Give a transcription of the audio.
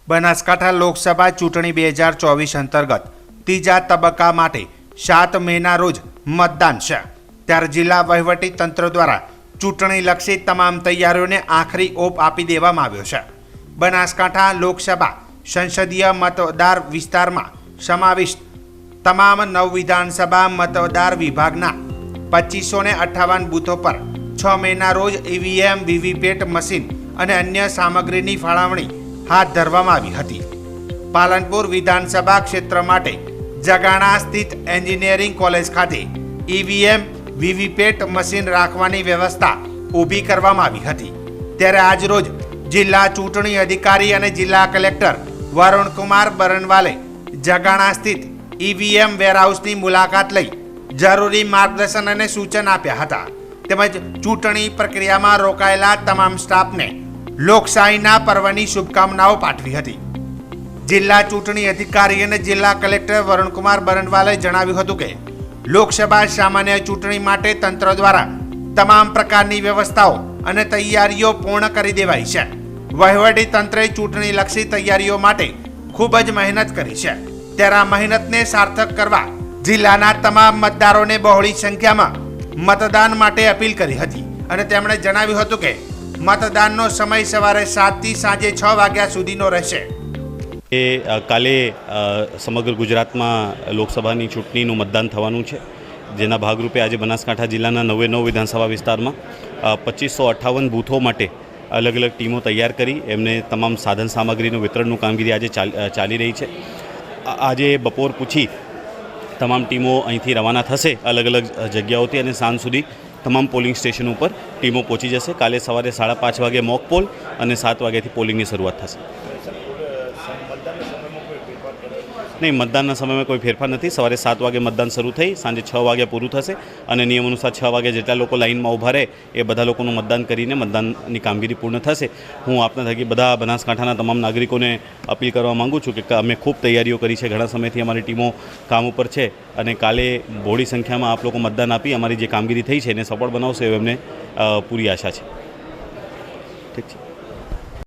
બનાસકાંઠા લોકસભા ચૂંટણી 2024 અંતર્ગત ત્રીજા તબક્કા માટે 7 મેના રોજ મતદાન છે। ત્યારે જિલ્લા વહીવટી તંત્ર દ્વારા ચૂંટણીલક્ષી તમામ તૈયારીઓને આખરી ઓપ આપી દેવામાં આવ્યો છે। બનાસકાંઠા લોકસભા સંસદીય મતદાર વિસ્તારમાં સમાવિષ્ટ તમામ 9 વિધાનસભા મતદાર વિભાગના 2558 બૂથો પર 6 મેના રોજ ઈવીએમ, વીવીપેટ મશીન અને અન્ય સામગ્રીની ફાળવણી હાથ ધરવામાં આવી હતી। પાલનપુર વિધાનસભા ક્ષેત્ર માટે જગાણા સ્થિત એન્જિનિયરિંગ કોલેજ ખાતે ઈવીએમ, વીવીપેટ મશીન રાખવાની વ્યવસ્થા ઊભી કરવામાં આવી હતી। ત્યારે આજરોજ જિલ્લા ચૂંટણી અધિકારી અને જિલ્લા કલેક્ટર વરુણકુમાર બરનવાલે જગાણા સ્થિત ઈવીએમ વેરહાઉસની મુલાકાત લઈ જરૂરી માર્ગદર્શન અને સૂચન આપ્યા હતા। તેમજ ચૂંટણી પ્રક્રિયામાં રોકાયેલા તમામ સ્ટાફને લોકશાહીના પર્વની શુભકામનાઓ પાઠવી હતી। જિલ્લા ચૂંટણી અધિકારી અને જિલ્લા કલેક્ટર વરુણકુમાર બરનવાલે જણાવ્યું હતું કે લોકસભા સામાન્ય ચૂંટણી માટે તંત્ર દ્વારા તમામ પ્રકારની વ્યવસ્થાઓ અને તૈયારીઓ પૂર્ણ કરી દેવાઈ છે। વહીવટી તંત્રે ચૂંટણીલક્ષી તૈયારીઓ માટે ખૂબ જ મહેનત કરી છે। ત્યારે આ મહેનતને સાર્થક કરવા જિલ્લાના તમામ મતદારોને બહોળી સંખ્યામાં મતદાન માટે અપીલ કરી હતી અને તેમણે જણાવ્યું હતું કે મતદાનનો સમય સવારે 7 થી સાંજે 6 વાગ્યા સુધીનો રહેશે। કાલે સમગ્ર ગુજરાતમાં લોકસભાની ચૂંટણીનું મતદાન થવાનું છે, જેના ભાગરૂપે આજે બનાસકાંઠા જિલ્લાના 9 વિધાનસભા વિસ્તારમાં 2558 બૂથો માટે અલગ અલગ ટીમો તૈયાર કરી એમને તમામ સાધન સામગ્રીનું વિતરણનું કામગીરી આજે ચાલી રહી છે। આજે બપોર પૂછી તમામ ટીમો અહીંથી રવાના થશે અલગ અલગ જગ્યાઓથી અને સાંજ સુધી તમામ પોલિંગ સ્ટેશન ઉપર ટીમો પહોંચી જશે। કાલે સવારે 5:30 વાગે મોક પોલ અને 7 વાગ્યાથી પોલિંગની શરૂઆત થશે। નહીં, મતદાનના સમયમાં કોઈ ફેરફાર નથી। સવારે 7 વાગે મતદાન શરૂ થઈ સાંજે 6 વાગે પૂરું થશે અને નિયમ અનુસાર 6 વાગે જેટલા લોકો લાઇનમાં ઊભા રહે એ બધા લોકોનું મતદાન કરીને મતદાનની કામગીરી પૂર્ણ થશે। હું આપના થકી બધા બનાસકાંઠાના તમામ નાગરિકોને અપીલ કરવા માગું છું કે અમે ખૂબ તૈયારીઓ કરી છે, ઘણા સમયથી અમારી ટીમો કામ ઉપર છે અને કાલે બહોળી સંખ્યામાં આપ લોકો મતદાન આપી અમારી જે કામગીરી થઈ છે એને સફળ બનાવશે એવી અમને પૂરી આશા છે। ઠીક છે।